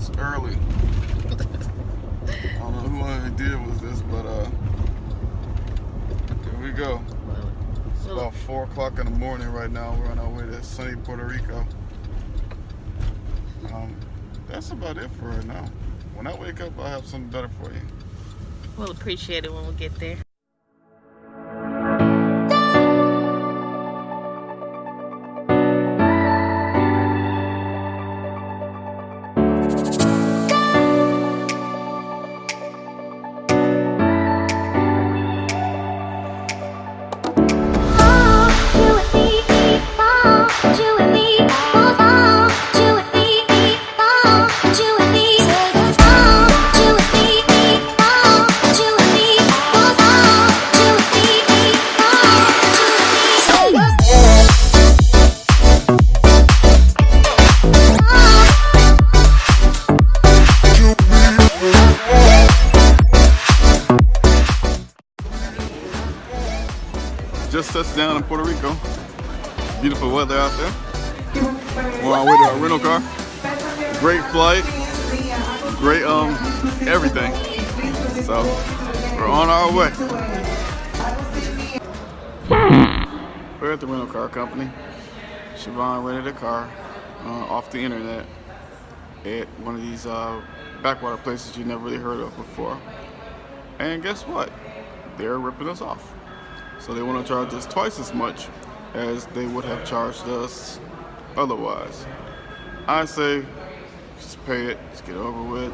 It's early. I don't know who I did was this, but here we go. It's about 4 o'clock in the morning right now. We're on our way to sunny Puerto Rico. That's about it for right now. When I wake up, I'll have something better for you. We'll appreciate it when we get there. Just touched down in Puerto Rico. Beautiful weather out there. We're on our way to our rental car. Great flight. Great everything. So we're on our way. We're at the rental car company. Shavonne rented a car off the internet at one of these backwater places you never really heard of before. And guess what? They're ripping us off. So they want to charge us twice as much as they would have charged us otherwise. I say, just pay it, just get it over with.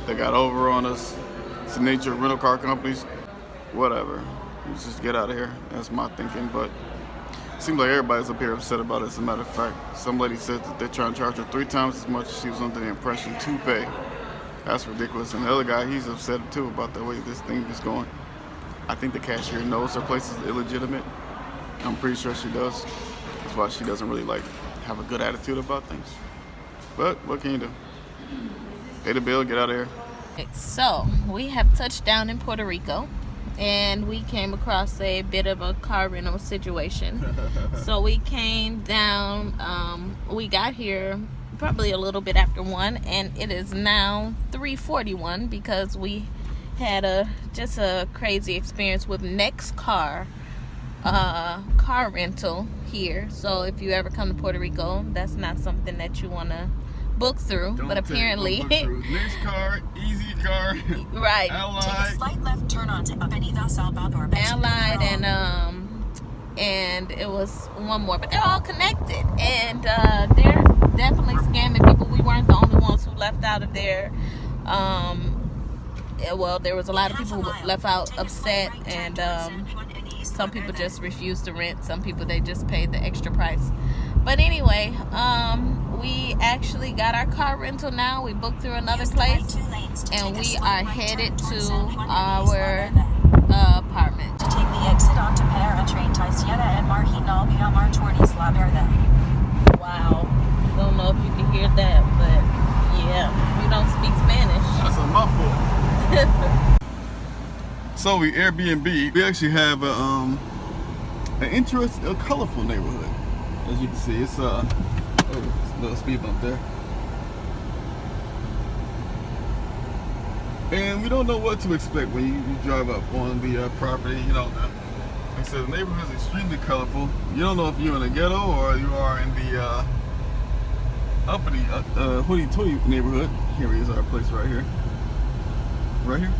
They got over on us. It's the nature of rental car companies. Whatever. Let's just get out of here. That's my thinking. But it seems like everybody's up here upset about it. As a matter of fact, some lady said that they're trying to charge her 3 times as much as she was under the impression to pay. That's ridiculous. And the other guy, he's upset too about the way this thing is going. I think the cashier knows her place is illegitimate. I'm pretty sure she does. That's why she doesn't really have a good attitude about things. But what can you do? Pay the bill, get out of here. So we have touched down in Puerto Rico, and we came across a bit of a car rental situation. So we came down. We got here probably a little bit after 1, and it is now 3:41 because we had just a crazy experience with Next Car rental here. So if you ever come to Puerto Rico, that's not something that you want to book through. But apparently Next Car, Easy Car, right, Allied. Take a slight left turn onto Avenida Salvador. Allied and it was one more, but they're all connected, and they're definitely scamming people. We weren't the only ones who left out of there. Well, there was a lot of people who left out upset, and some people just refused to rent. Some people, they just paid the extra price. But anyway, we actually got our car rental now. We booked through another place, and we are headed to our apartment. To take the exit onto Paratrain Taisieta and Marginal via Martornis La Verde. Wow. Don't know if you can hear that, but yeah, we don't speak Spanish. That's a mouthful. So we Airbnb. We actually have an interesting, a colorful neighborhood. As you can see, it's a little speed bump there. And we don't know what to expect when you drive up on the property. You know, like I said, the neighborhood is extremely colorful. You don't know if you're in a ghetto or you are in the uppity hoity-toity neighborhood. Here is our place right here. Right here.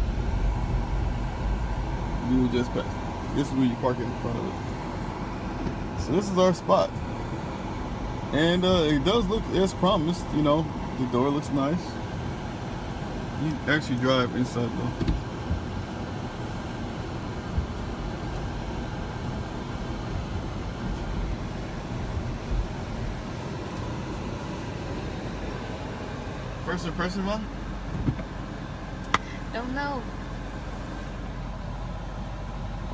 You would just pass. This is where you park it in front of it. So this is our spot. And it does look as promised, you know, the door looks nice. You actually drive inside though. First impression, man? Don't know.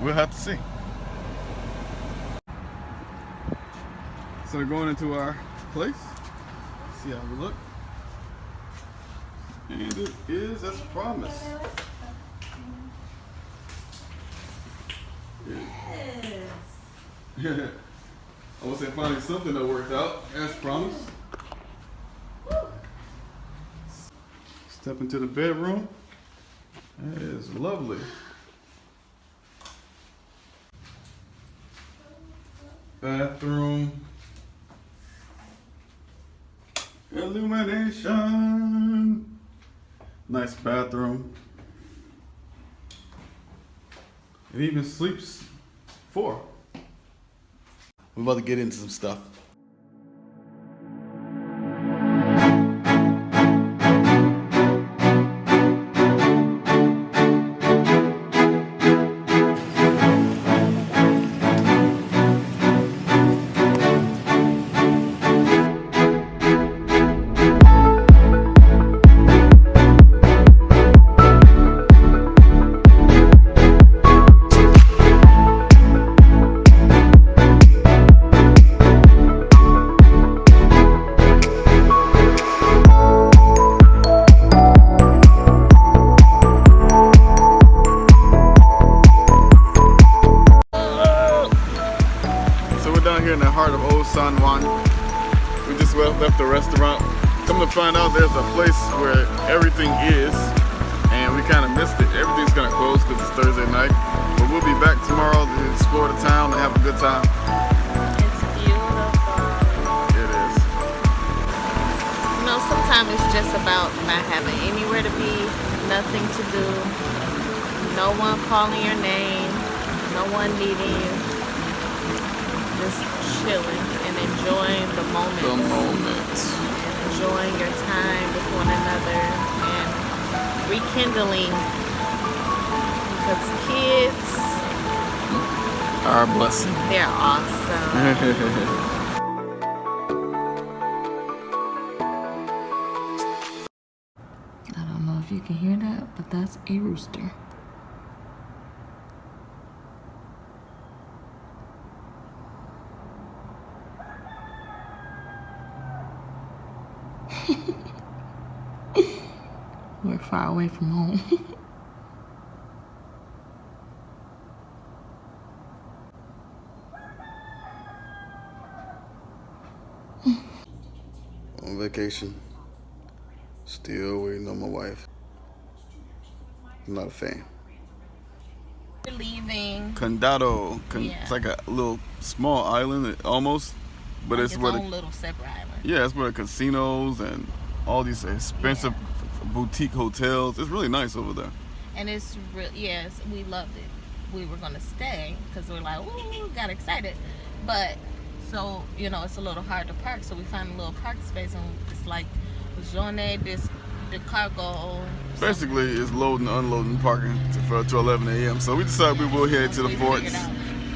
We'll have to see. So we're going into our place. See how we look. And it is as promised. Yes. I would say finally something that worked out as promised. Step into the bedroom. It is lovely. Bathroom. Illumination. Nice bathroom. It even sleeps 4. We're about to get into some stuff. Here in the heart of Old San Juan. We just left the restaurant. Come to find out there's a place where everything is, and we kind of missed it. Everything's gonna close because it's Thursday night, but we'll be back tomorrow to explore the town and have a good time. It's beautiful. It is. You know, sometimes it's just about not having anywhere to be, nothing to do, no one calling your name, no one needing you. Just chilling and enjoying the moments. The moments. And enjoying your time with one another and rekindling. Because kids Our blessing. They're awesome. I don't know if you can hear that, but that's a rooster. We're far away from home. On vacation. Still waiting on my wife. I'm not a fan. We're leaving. Condado. Yeah. It's like a little small island, almost. But Like it's its where own little separate island. yeah, it's where the casinos and all these expensive boutique hotels. It's really nice over there. And it's real. Yes, we loved it. We were gonna stay because we're like, ooh, got excited. But so you know, it's a little hard to park. So we found a little park space, and it's like Zone the cargo. Basically, it's loading, unloading, parking to 11 a.m. So we decided we will head to the forts.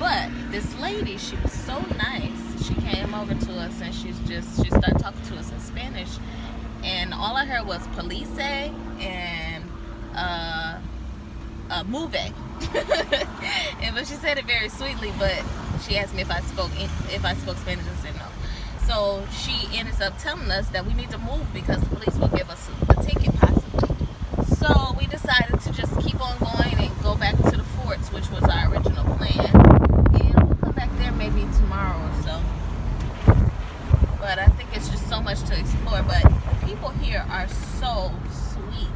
But this lady, she was so nice. She came over to us and she started talking to us in Spanish, and all I heard was police and move. And but she said it very sweetly. But she asked me if I spoke Spanish, and said no. So she ended up telling us that we need to move because the police will give us a ticket possibly. So we decided to just keep on going and go back to the forts, which was our original plan. And we'll come back there maybe tomorrow or so. But I think it's just so much to explore. But the people here are so sweet.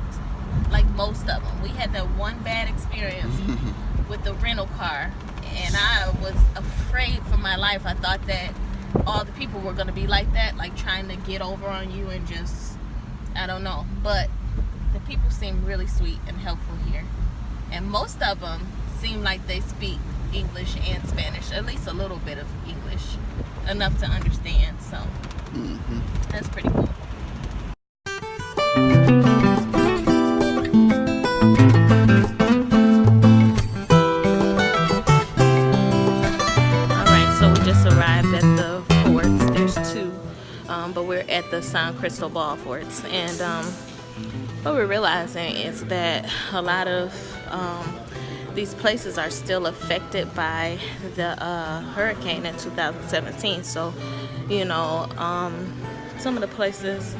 Like most of them. We had that one bad experience with the rental car. And I was afraid for my life. I thought that all the people were going to be like that, like trying to get over on you and just, I don't know. But the people seem really sweet and helpful here. And most of them seem like they speak English and Spanish, at least a little bit of English, enough to understand. So that's pretty cool. But we're at the San Cristobal forts, and what we're realizing is that a lot of these places are still affected by the hurricane in 2017. So, you know, some of the places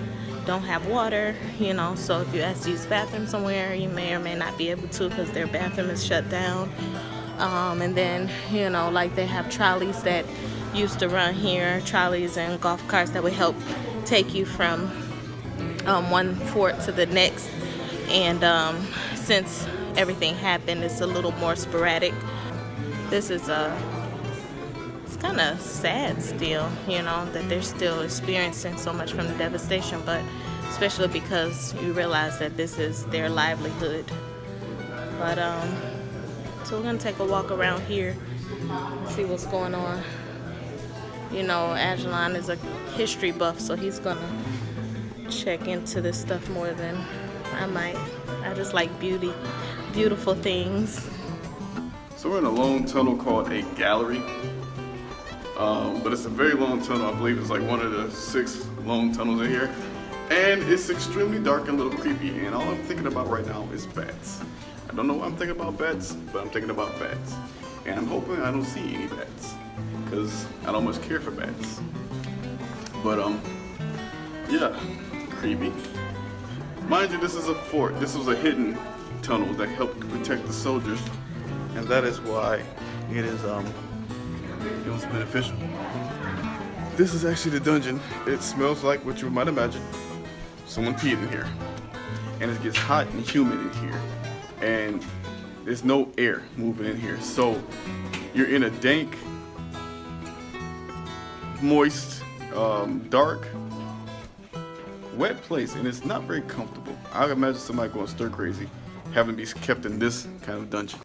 don't have water, you know, so if you ask to use the bathroom somewhere, you may or may not be able to because their bathroom is shut down. And then, you know, like they have trolleys that used to run here, trolleys and golf carts that would help take you from one fort to the next. And since everything happened, it's a little more sporadic. This is it's kind of sad still, you know, that they're still experiencing so much from the devastation, but especially because you realize that this is their livelihood. But so we're gonna take a walk around here and see what's going on. You know, Agelon is a history buff, so he's gonna check into this stuff more than I might. I just like beautiful things. So we're in a long tunnel called a gallery, but it's a very long tunnel. I believe it's like one of the 6 long tunnels in here, and it's extremely dark and a little creepy. And all I'm thinking about right now is bats. I don't know why I'm thinking about bats, but I'm thinking about bats, and I'm hoping I don't see any bats because I don't much care for bats. But yeah, creepy. Mind you, this is a fort. This was a hidden tunnel that helped protect the soldiers, and that is why it was beneficial. This is actually the dungeon. It smells like what you might imagine. Someone peed in here, and it gets hot and humid in here, and there's no air moving in here. So you're in a dank, moist, dark, wet place, and it's not very comfortable. I would imagine somebody going stir crazy having to be kept in this kind of dungeon.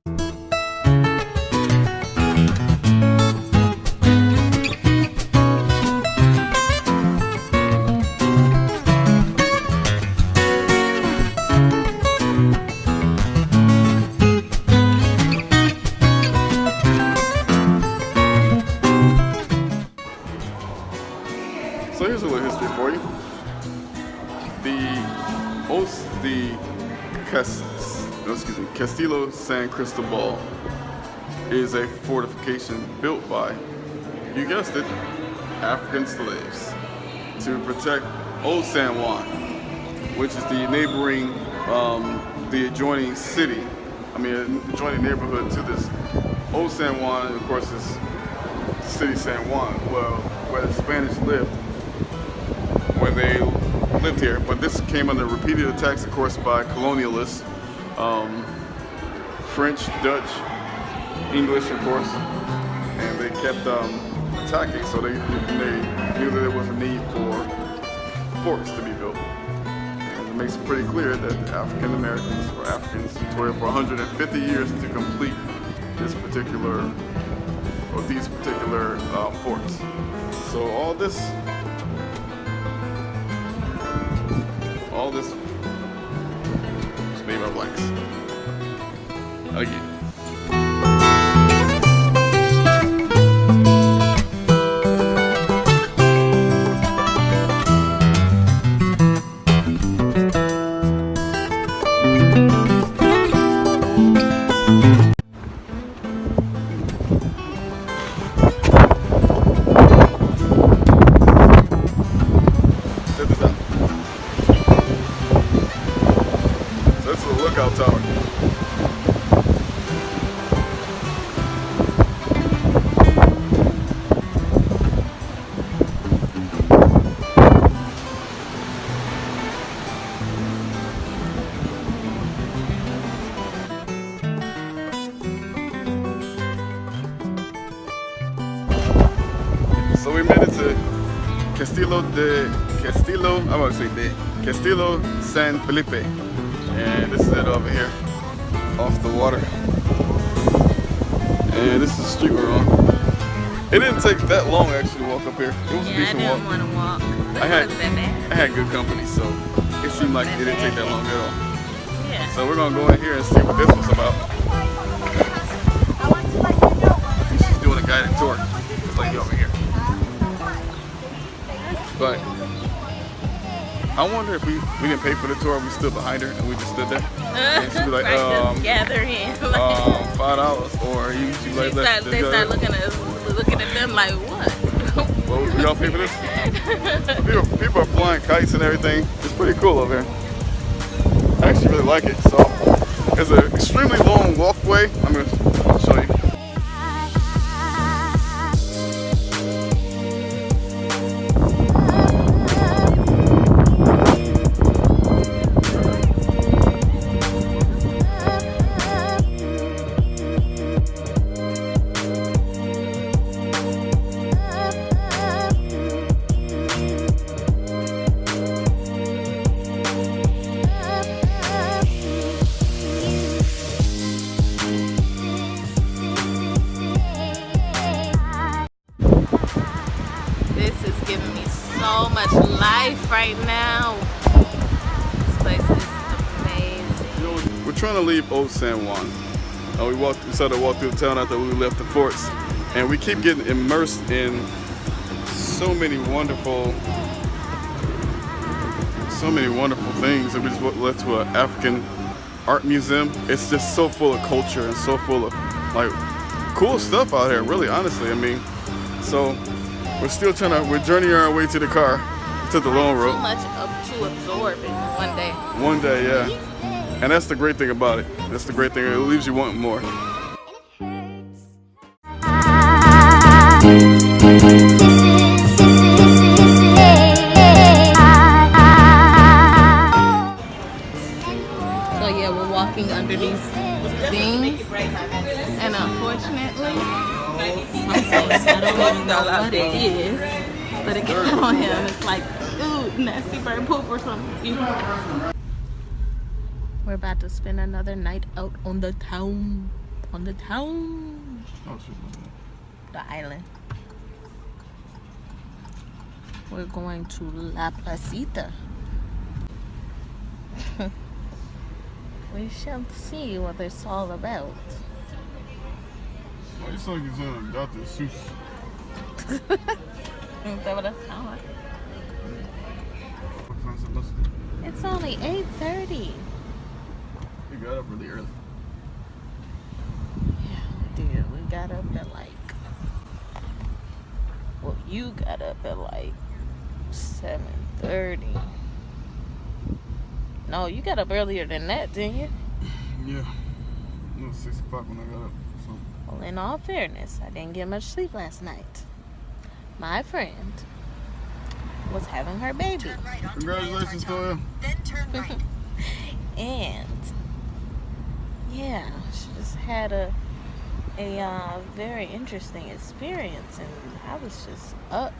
So here's a little history for you. The Castillo San Cristobal is a fortification built by, you guessed it, African slaves to protect Old San Juan, which is the neighboring, the adjoining city, adjoining neighborhood to this. Old San Juan, of course, is city San Juan, where the Spanish lived when they lived here. But this came under repeated attacks, of course, by colonialists, French, Dutch, English, of course, and they kept attacking. So they knew that there was a need for forts to be built. And it makes it pretty clear that African Americans or Africans toiled for 150 years to complete this particular, or these particular forts. So all this was made by blacks. Again. Lookout tower. So we made it to Castillo San Felipe. And this is it over here, off the water. And this is the street we're on. It didn't take that long actually to walk up here. It was a decent walk. I didn't want to walk. I had good company, so it seemed like it didn't take that long at all. Yeah. So we're gonna go in here and see what this was about. She's doing a guided tour, just like over here. But I wonder if we didn't pay for the tour, we stood behind her and we just stood there. And she'd be like, just gather in. $5, or she'd be like, they start looking at them like, what? Well, we all pay for this? People are flying kites and everything. It's pretty cool over here. I actually really like it. So it's an extremely long walkway. I'll show you. life right now. This place is amazing. You know, we're trying to leave Old San Juan. We decided to walk through the town after we left the forts, and we keep getting immersed in so many wonderful things. And we just went to an African art museum. It's just so full of culture and so full of like cool stuff out here. Really, honestly, I mean, so we're journeying our way to the car, to the long road. Too much to absorb in one day. One day, yeah. And that's the great thing about it. That's the great thing. It leaves you wanting more. So yeah, we're walking under these things, and unfortunately, I don't even know what it is, but it got on him. It's like, ooh, nasty bird poop or something. We're about to spend another night out on the town. The island. We're going to La Placita. We shall see what it's all about. Why you sound like you're saying Dr. Seuss? Is that what I sound like? It's only 8:30. You got up really early. Yeah, we did. We got up at like... Well, you got up at like 7:30. No, you got up earlier than that, didn't you? Yeah. It was 6 o'clock when I got up. So. Well, in all fairness, I didn't get much sleep last night. My friend was having her baby. Congratulations, Toya. Then turn right. And yeah, she just had a very interesting experience, and I was just up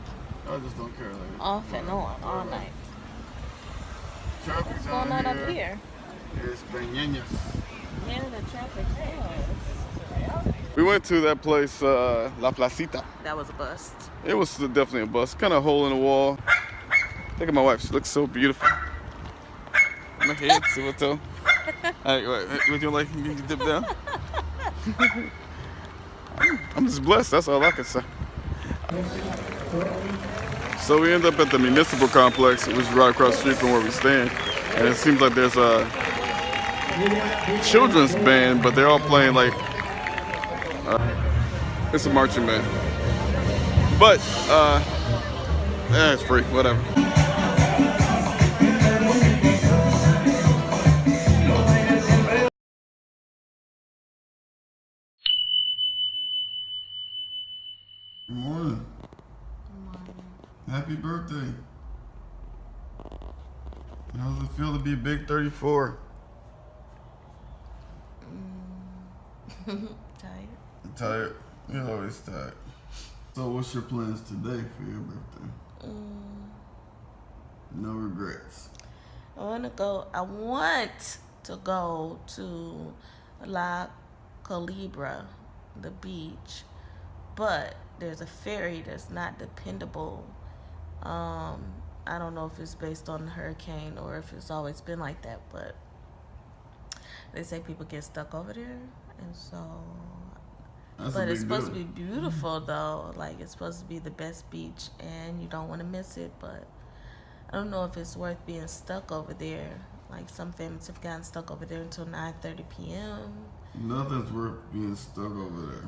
I just don't care. Like, off and on all night. What's going on up here? It's Beñeñas. Yeah, the traffic is. We went to that place, La Placita. That was a bust. It was definitely a bus. Kind of hole in the wall. Look at my wife. She looks so beautiful. My head, see what though? Hey, would you like me to dip down? I'm just blessed. That's all I can say. So we end up at the municipal complex, which is right across the street from where we stand. And it seems like there's a children's band, but they're all playing like it's a marching band. But it's free, whatever. Good morning. Happy birthday. How does it feel to be big 34? Tired. Tired? You're always tired. So what's your plans today for your birthday? No regrets. I want to go to La Culebra, the beach, but there's a ferry that's not dependable. I don't know if it's based on the hurricane or if it's always been like that, but they say people get stuck over there, and so. But it's supposed to be beautiful though. Like, it's supposed to be the best beach, and you don't want to miss it. But I don't know if it's worth being stuck over there. Like, some families have gotten stuck over there until 9:30 p.m. Nothing's worth being stuck over there.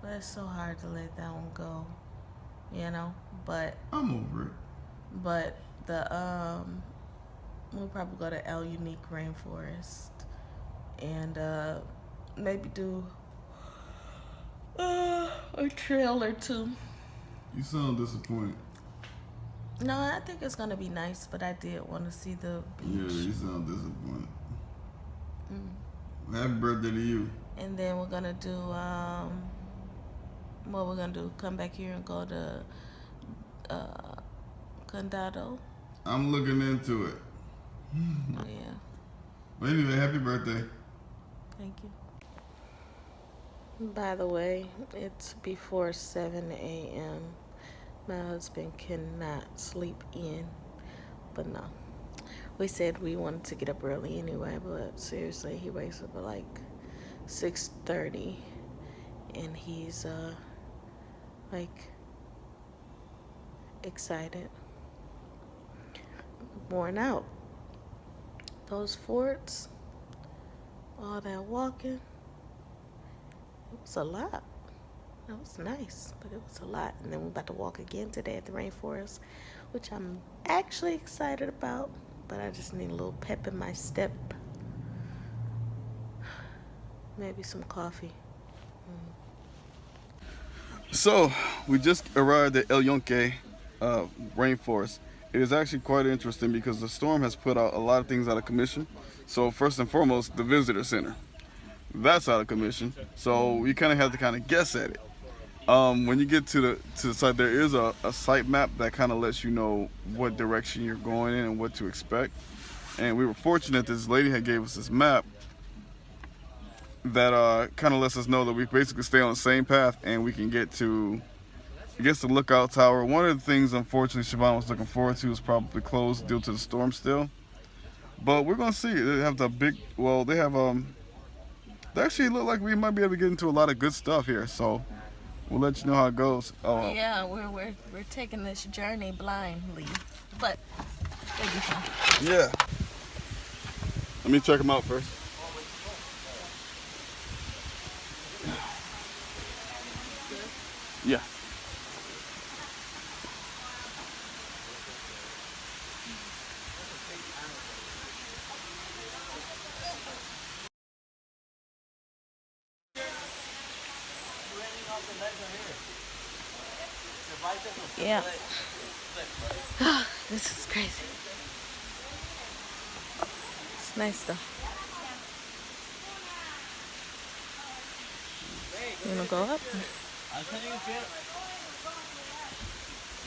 But it's so hard to let that one go, you know. But I'm over it. But we'll probably go to Younque Rainforest and maybe do a trail or two. You sound disappointed. No, I think it's gonna be nice, but I did want to see the beach. Yeah, you sound disappointed. Happy birthday to you. And then we're gonna do what we're gonna do? Come back here and go to Condado. I'm looking into it. Yeah. Well, anyway, happy birthday. Thank you. By the way, it's before 7 a.m. My husband cannot sleep in, but no. We said we wanted to get up early anyway, but seriously, he wakes up at like 6:30, and he's like excited, worn out. Those forts, all that walking, it was a lot. It was nice, but it was a lot. And then we're about to walk again today at the rainforest, which I'm actually excited about, but I just need a little pep in my step. Maybe some coffee. So we just arrived at Younque Rainforest. It is actually quite interesting because the storm has put out a lot of things out of commission. So first and foremost, the visitor center. That's out of commission. So we kind of have to kind of guess at it. When you get to the site, there is a site map that kind of lets you know what direction you're going in and what to expect. And we were fortunate that this lady had gave us this map that kind of lets us know that we basically stay on the same path and we can get to, I guess, the lookout tower. One of the things, unfortunately, Shavonne was looking forward to is probably closed due to the storm still. But we're gonna see. They have the big. Well, they have They actually look like we might be able to get into a lot of good stuff here. So we'll let you know how it goes. Yeah, we're taking this journey blindly, but it'll be fun. Yeah. Let me check them out first. Yeah. Yeah. This is crazy. It's nice though. You wanna go up? I think it's good.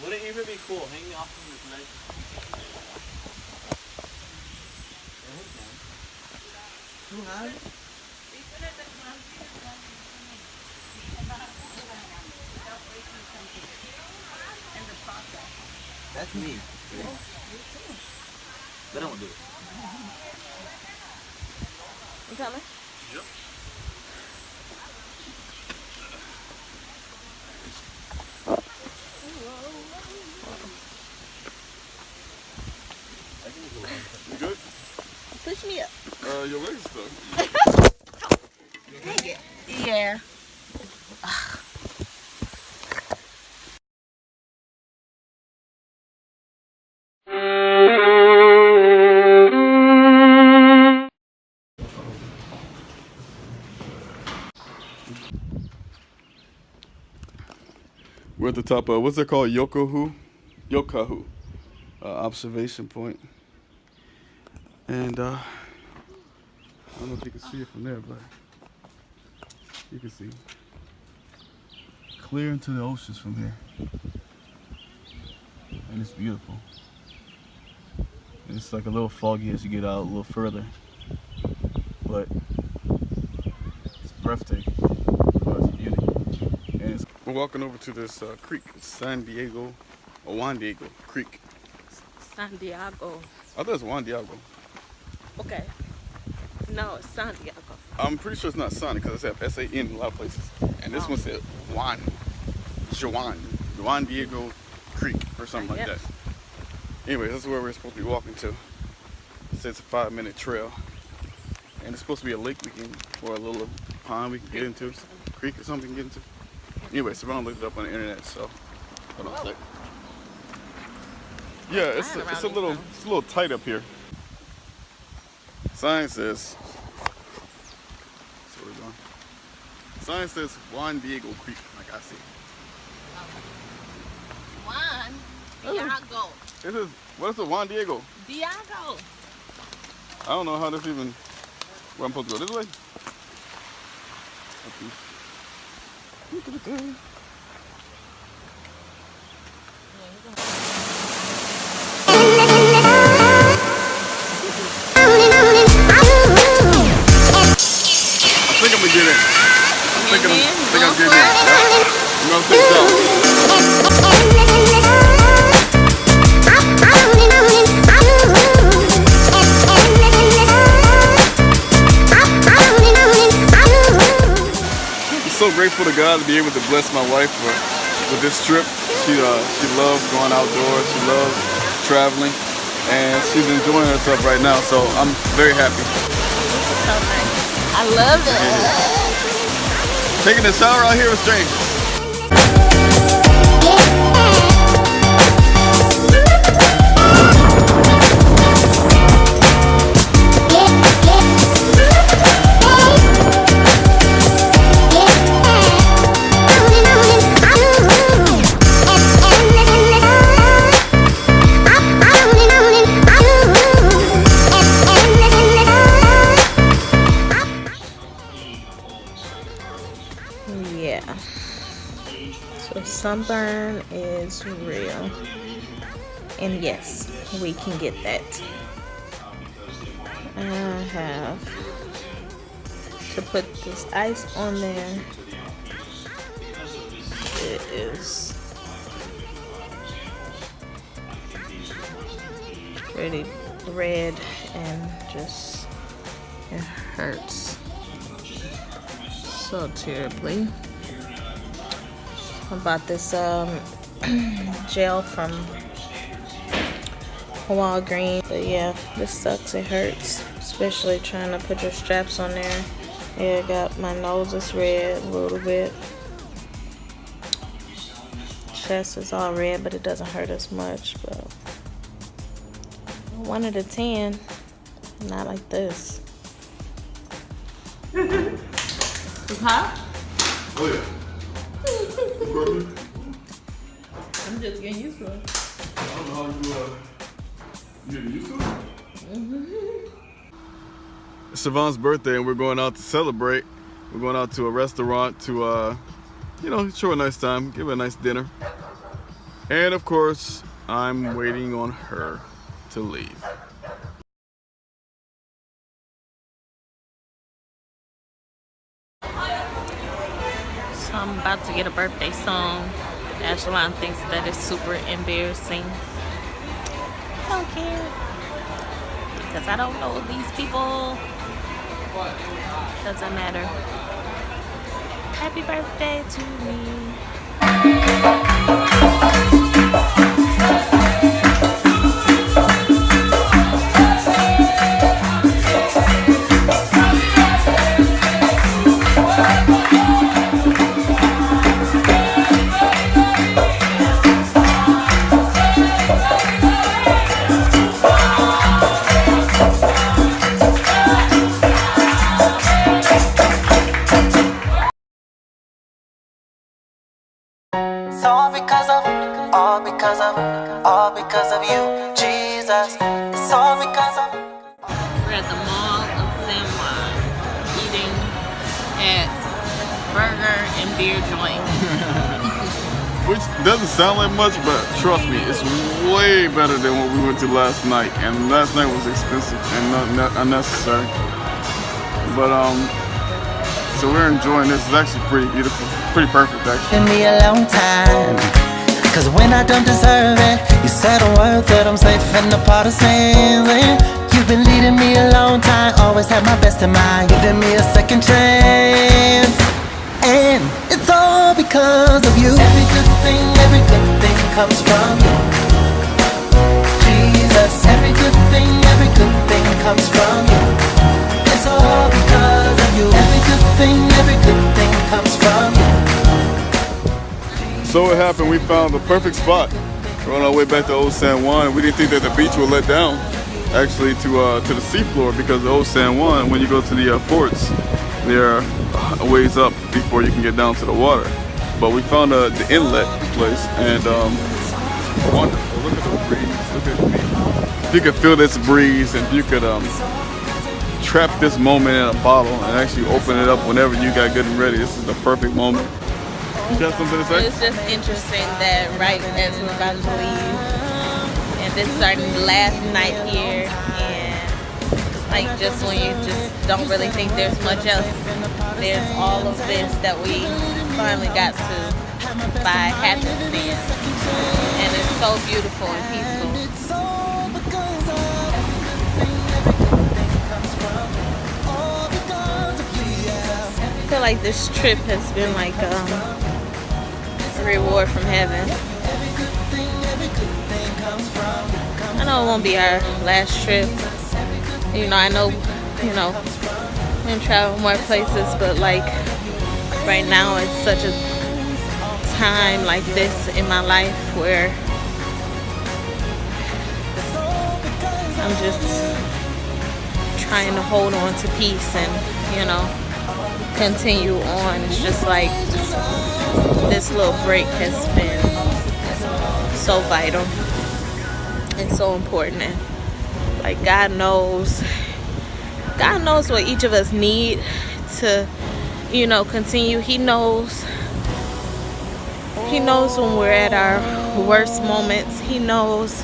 Wouldn't it even be cool hanging off from this ledge? Too high? That's me. But I won't do it. You coming? Yep. You good? Push me up. Your legs stuck. Yeah. We're at the top of, what's that called? Yokahu observation point. And I don't know if you can see it from there, but you can see clear into the oceans from here. And it's beautiful. It's like a little foggy as you get out a little further, but it's breathtaking. It's beauty. And we're walking over to this creek, Juan Diego Creek. San Diego. I thought it was Juan Diego. Okay. No, it's San Diego. I'm pretty sure it's not San because it's S-A-N in a lot of places. And this one said Juan Diego Creek or something like that. Anyway, this is where we're supposed to be walking to. It says it's a 5-minute trail. And it's supposed to be a lake or a little pond we can get into. Creek or something we can get into. Anyway, Shavonne looked it up on the internet, so hold on a sec. Yeah, it's a little tight up here. Sign says, so we're going. Sign says Juan Diego Creek, like I see. Juan Diego. This is, what is it, Juan Diego? Diego. I don't know how this even, where I'm supposed to go, this way? Okay. I think I'm gonna get in. I think I'm getting in. Yeah. I'm gonna take it out. grateful to God to be able to bless my wife with this trip. She loves going outdoors. She loves traveling, and she's enjoying herself right now. So I'm very happy. This is so nice. I love it. Taking a shower out here with strangers. Yeah. So sunburn is real. And yes, we can get that. I have to put this ice on there. It is pretty red and just, it hurts so terribly. I bought this gel from Walgreens, but yeah, this sucks. It hurts, especially trying to put your straps on there. Yeah, I got my nose is red a little bit. Chest is all red, but it doesn't hurt as much. But 1 out of 10, not like this. It's hot? Oh yeah. I'm just getting used to it. I don't know how you getting used to it? It's Shavonne's birthday and we're going out to celebrate. We're going out to a restaurant to, you know, show a nice time, give her a nice dinner. And of course, I'm waiting on her to leave. So I'm about to get a birthday song. Ashlyn thinks that it's super embarrassing. I don't care. Because I don't know these people. Doesn't matter. Happy birthday to me. All because of you, Jesus. It's all because of. We're at the mall of San Juan eating at burger and beer joint. Which doesn't sound like much, but trust me, it's way better than what we went to last night. And last night was expensive and not unnecessary. But so we're enjoying this. It's actually pretty beautiful, pretty perfect actually. Been me a long time. Cause when I don't deserve it, you said a word that I'm safe in the part of sailing. You've been leading me a long time, always had my best in mind, giving me a second chance. And it's all because of you. Every good thing comes from you, Jesus. Every good thing comes from you. It's all because of you. Every good thing comes from you. So it happened, we found the perfect spot. We're on our way back to Old San Juan. We didn't think that the beach would let down, actually, to the seafloor, because the Old San Juan, when you go to the forts, they're a ways up before you can get down to the water. But we found the inlet place, and wonderful. Look at the breeze. Look at me. If you could feel this breeze, and if you could trap this moment in a bottle and actually open it up whenever you got good and ready, this is the perfect moment. You got something to say? It's just interesting that right as we're about to leave, and this is our last night here, and like just when you just don't really think there's much else, there's all of this that we finally got to by happenstance, and it's so beautiful and peaceful. I feel like this trip has been like a reward from heaven. I know it won't be our last trip. You know, I know, you know, we can travel more places, but like right now it's such a time like this in my life where I'm just trying to hold on to peace and, you know, continue on. It's just like this little break has been so vital and so important. And like God knows what each of us need to, you know, continue. He knows when we're at our worst moments. He knows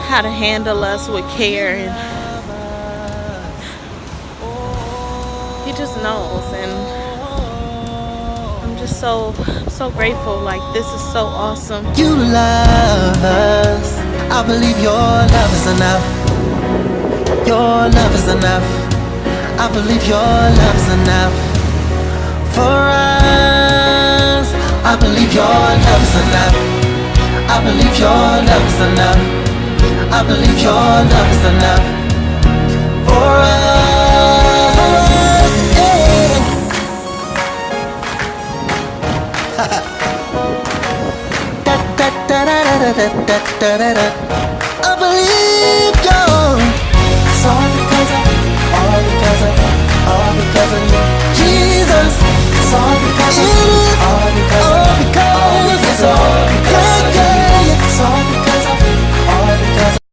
how to handle us with care, and he just knows. And I'm just so grateful. Like, this is so awesome. You love us. I believe your love is enough. Your love is enough. I believe your love is enough for us. I believe your love is enough. I believe your love is enough. I believe your love is enough for us. Yeah. I believe your